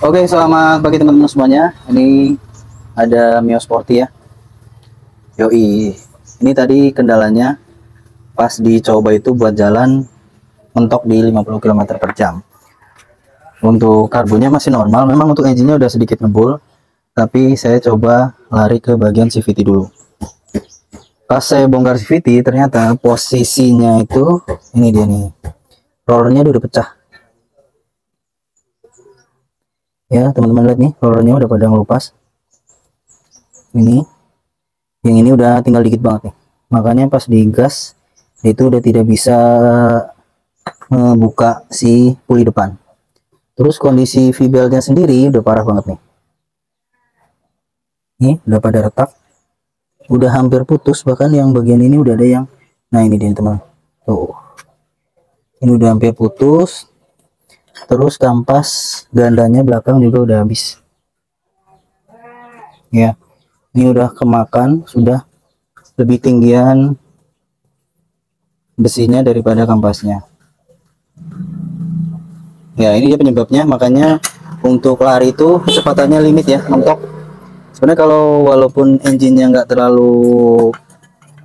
Oke, selamat pagi teman-teman semuanya. Ini ada Mio Sporty ya. Yoi. Ini tadi kendalanya pas dicoba itu buat jalan mentok di 50 km per jam. Untuk karbonnya masih normal, memang untuk engine-nya udah sedikit ngebul, tapi saya coba lari ke bagian CVT dulu. Pas saya bongkar CVT, ternyata posisinya itu ini dia nih. Rollernya udah pecah. Ya, teman-teman lihat nih, rollernya udah pada ngelupas. Ini yang ini udah tinggal dikit banget nih, makanya pas digas itu udah tidak bisa membuka si puli depan. Terus kondisi V-beltnya sendiri udah parah banget nih. Ini udah pada retak, udah hampir putus, bahkan yang bagian ini udah ada yang, nah ini dia teman, tuh ini udah hampir putus. Terus kampas gandanya belakang juga udah habis ya. Ini udah kemakan, sudah lebih tinggian besinya daripada kampasnya ya. Ini dia penyebabnya, makanya untuk lari itu kecepatannya limit ya, mentok. Sebenarnya kalau walaupun engine-nya nggak terlalu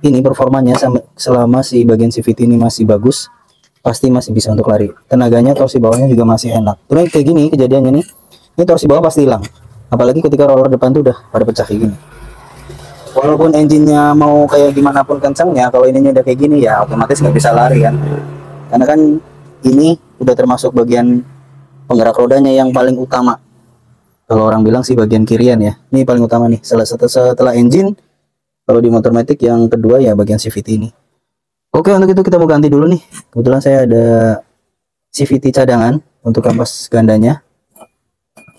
ini performanya, selama si bagian CVT ini masih bagus, pasti masih bisa untuk lari. Tenaganya, torsi bawahnya juga masih enak. Terus kayak gini kejadiannya nih, ini torsi bawah pasti hilang, apalagi ketika roller depan tuh udah pada pecah kayak gini. Walaupun engine-nya mau kayak gimana pun kencangnya, kalau ininya udah kayak gini ya otomatis nggak bisa lari kan, karena kan ini udah termasuk bagian penggerak rodanya yang paling utama. Kalau orang bilang sih bagian kirian ya, ini paling utama nih setelah engine. Kalau di motor matic yang kedua ya bagian CVT ini. Oke, untuk itu kita mau ganti dulu nih. Kebetulan saya ada CVT cadangan untuk kampas gandanya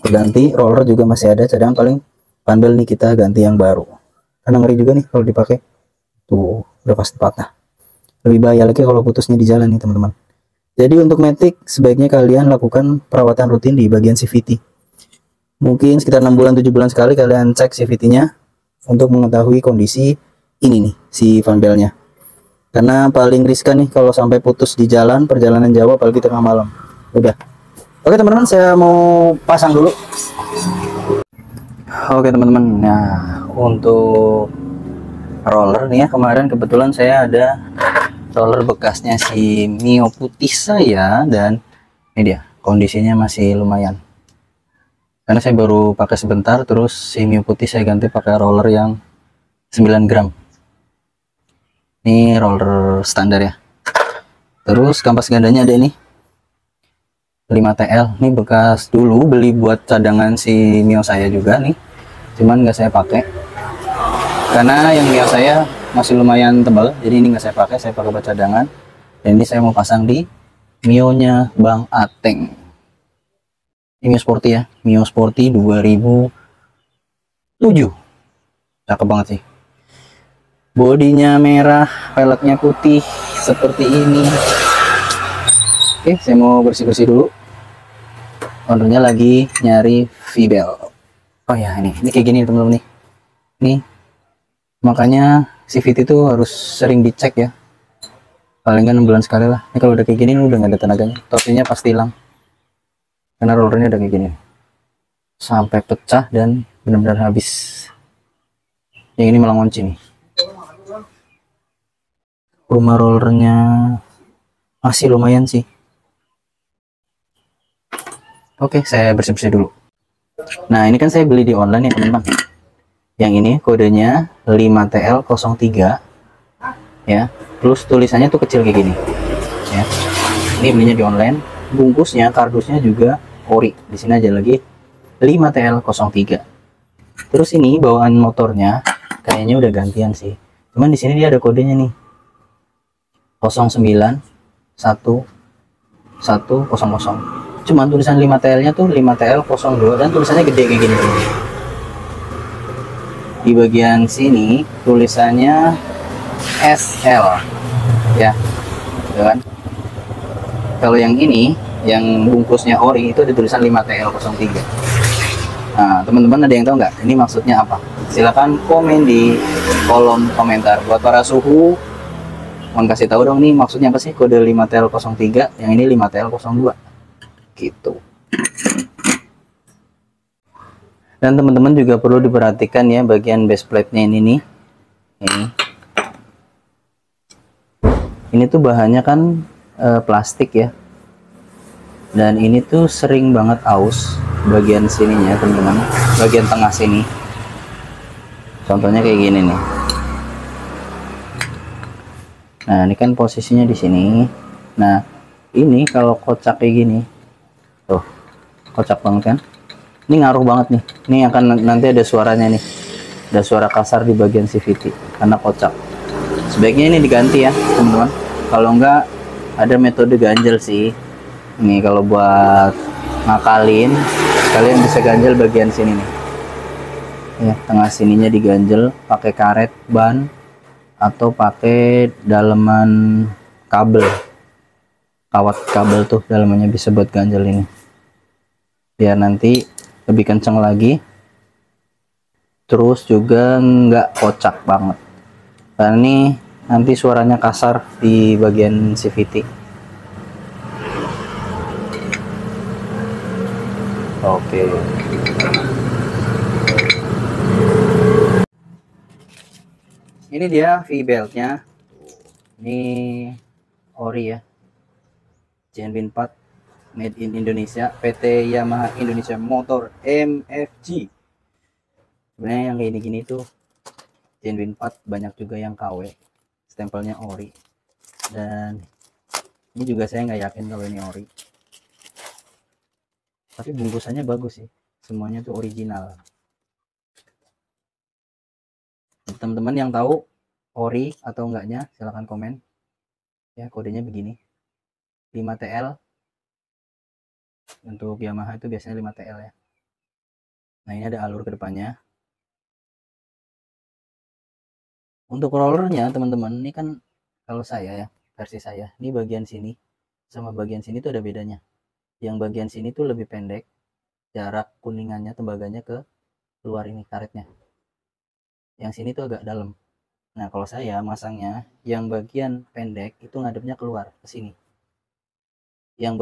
ganti, roller juga masih ada cadangan, paling panel nih kita ganti yang baru. Karena ngeri juga nih kalau dipakai. Tuh, udah pasti patah. Lebih bahaya lagi kalau putusnya di jalan nih teman-teman. Jadi untuk matic sebaiknya kalian lakukan perawatan rutin di bagian CVT. Mungkin sekitar 6 bulan 7 bulan sekali kalian cek CVT-nya untuk mengetahui kondisi ini nih, si fan belt-nya. Karena paling riskan nih kalau sampai putus di jalan, perjalanan jauh apalagi tengah malam. Udah. Oke teman-teman, saya mau pasang dulu. Oke teman-teman, nah untuk roller nih ya, kemarin kebetulan saya ada roller bekasnya si Mio putih saya, dan ini dia kondisinya masih lumayan. Karena saya baru pakai sebentar, terus si Mio putih saya ganti pakai roller yang 9 gram. Ini roller standar ya. Terus kampas gandanya ada ini 5TL. Ini bekas dulu beli buat cadangan si Mio saya juga nih, cuman nggak saya pakai karena yang Mio saya masih lumayan tebal, jadi ini nggak saya pakai buat cadangan. Dan ini saya mau pasang di Mio nya Bang Ateng. Mio Sporty ya, Mio Sporty 2007. Cakep banget sih. Bodinya merah, velgnya putih seperti ini. Oke, saya mau bersih-bersih dulu. Ownernya lagi nyari V-belt. Oh ya, ini kayak gini teman-teman nih. Nih, makanya CVT itu harus sering dicek ya. Paling kan 6 bulan sekali lah. Ini kalau udah kayak gini udah nggak ada tenaganya, torsinya pasti hilang. Karena rollernya udah kayak gini sampai pecah dan benar-benar habis. Yang ini malah ngunci nih. Rumah rollernya masih lumayan sih. Oke, saya bersih-bersih dulu. Nah ini kan saya beli di online ya teman-teman. Yang ini kodenya 5TL03 ya, plus tulisannya tuh kecil kayak gini ya. Ini belinya di online. Bungkusnya, kardusnya juga ori. Di sini aja lagi 5TL03. Terus ini bawaan motornya kayaknya udah gantian sih. Cuman di sini dia ada kodenya nih. 091100. Cuman tulisan 5TL-nya tuh 5TL02 dan tulisannya gede kayak gini. Di bagian sini tulisannya SL ya. Kan? Kalau yang ini, yang bungkusnya ori itu ada tulisan 5TL03. Nah, teman-teman ada yang tahu nggak ini maksudnya apa? Silahkan komen di kolom komentar. Buat para suhu, mohon kasih tahu dong nih maksudnya apa sih kode 5TL03, yang ini 5TL02 gitu. Dan teman-teman juga perlu diperhatikan ya bagian base plate-nya ini nih. Ini tuh bahannya kan plastik ya. Dan ini tuh sering banget aus bagian sininya teman-teman, bagian tengah sini. Contohnya kayak gini nih. Nah, ini kan posisinya di sini. Nah, ini kalau kocak kayak gini. Tuh, kocak banget kan? Ini ngaruh banget nih. Ini akan nanti ada suaranya nih. Ada suara kasar di bagian CVT karena kocak. Sebaiknya ini diganti ya, teman-teman. Kalau enggak ada metode ganjel sih. Ini kalau buat ngakalin, kalian bisa ganjel bagian sini nih. Ya, tengah sininya diganjel pakai karet ban atau pakai daleman kabel. Kawat kabel tuh dalamannya bisa buat ganjel ini. Biar nanti lebih kencang lagi, terus juga nggak kocak banget karena ini nanti suaranya kasar di bagian CVT. Oke, ini dia V-beltnya. Ini ori ya, JNB 4 made in Indonesia, PT Yamaha Indonesia Motor MFG. Sebenarnya yang kayak gini tuh JNB 4 banyak juga yang KW, stempelnya ori. Dan ini juga saya nggak yakin kalau ini ori, tapi bungkusannya bagus sih, semuanya tuh original. Teman-teman yang tahu ori atau enggaknya silahkan komen ya. Kodenya begini, 5TL. Untuk Yamaha itu biasanya 5TL ya. Nah, ini ada alur ke depannya. Untuk rollernya teman-teman, ini kan kalau saya ya, versi saya, ini bagian sini sama bagian sini tuh ada bedanya. Yang bagian sini tuh lebih pendek, jarak kuningannya, tembaganya ke luar ini karetnya. Yang sini tuh agak dalam. Nah, kalau saya masangnya yang bagian pendek itu ngadepnya keluar ke sini. Yang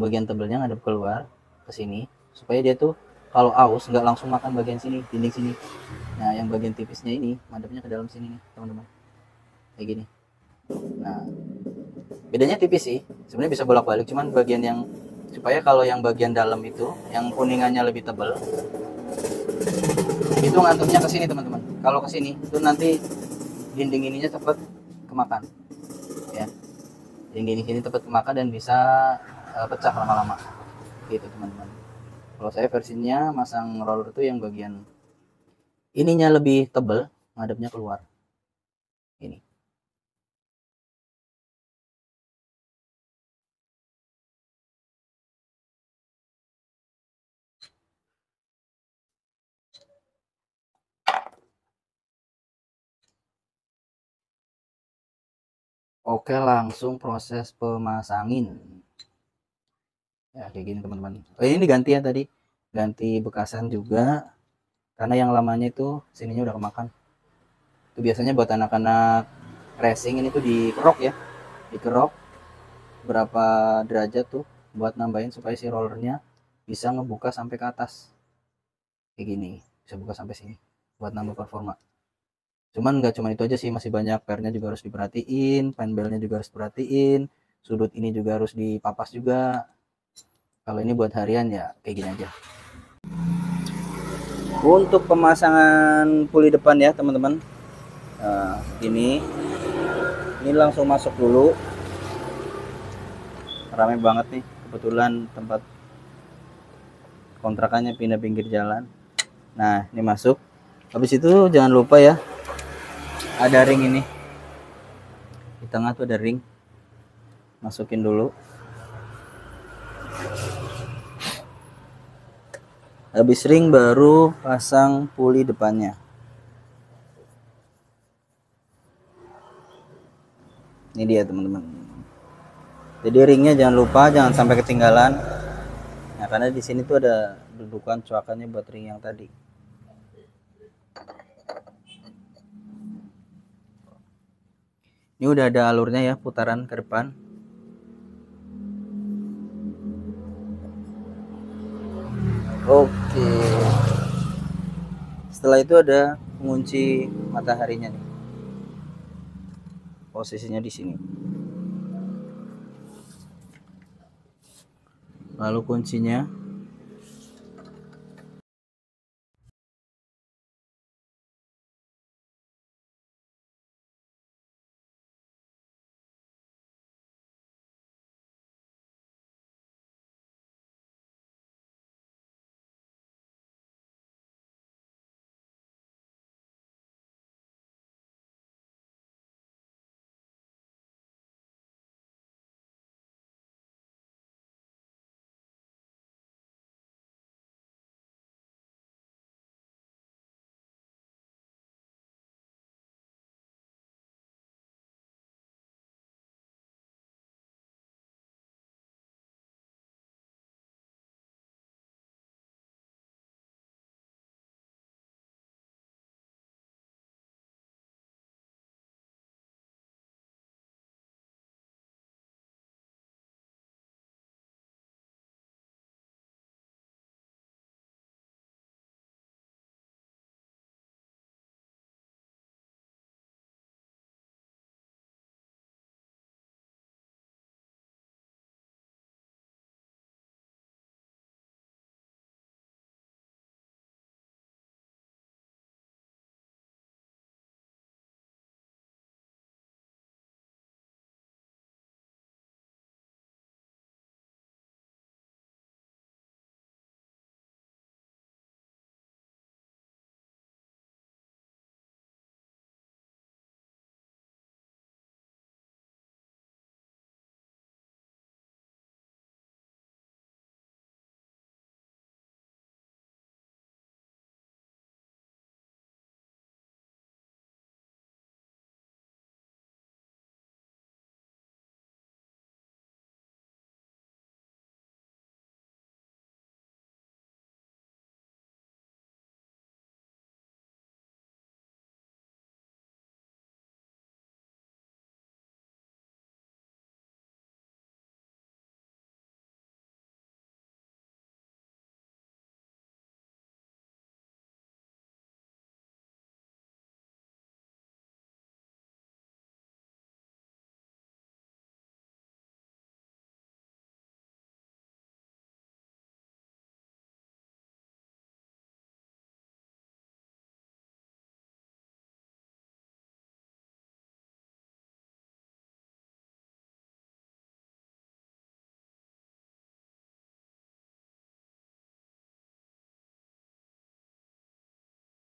bagian tebelnya ngadep keluar ke sini supaya dia tuh kalau aus nggak langsung makan bagian sini, dinding sini. Nah, yang bagian tipisnya ini madepnya ke dalam sini nih, teman-teman. Kayak gini. Nah, bedanya tipis sih. Sebenarnya bisa bolak-balik, cuman bagian yang supaya kalau yang bagian dalam itu yang kuningannya lebih tebal itu ngantuknya ke sini, teman-teman. Kalau ke sini itu nanti dinding ininya cepat kemakan. Ya. Dinding ini cepat kemakan dan bisa pecah lama-lama. Gitu, teman-teman. Kalau saya versinya masang roller itu yang bagian ininya lebih tebal, ngadepnya keluar. Ini. Oke, langsung proses pemasangin. Ya, kayak gini teman-teman. Oh, ini ganti ya tadi. Ganti bekasan juga. Karena yang lamanya itu sininya udah kemakan. Itu biasanya buat anak-anak racing ini tuh dikerok ya. Dikerok berapa derajat tuh buat nambahin supaya si rollernya bisa ngebuka sampai ke atas. Kayak gini. Bisa buka sampai sini buat nambah performa. Cuman nggak cuma itu aja sih, masih banyak, pernya juga harus diperhatiin, fanbelnya juga harus diperhatiin, sudut ini juga harus dipapas juga. Kalau ini buat harian ya kayak gini aja. Untuk pemasangan puli depan ya teman-teman, nah, ini langsung masuk dulu. Ramai banget nih, kebetulan tempat kontrakannya pindah pinggir jalan. Nah, ini masuk. Habis itu jangan lupa ya, ada ring ini di tengah tuh, ada ring, masukin dulu. Habis ring baru pasang puli depannya. Ini dia teman-teman. Jadi ringnya jangan lupa, jangan sampai ketinggalan. Nah, karena di sini tuh ada dudukan coakannya buat ring yang tadi. Ini udah ada alurnya ya, putaran ke depan. Oke. Setelah itu ada pengunci mataharinya nih. Posisinya di sini. Lalu kuncinya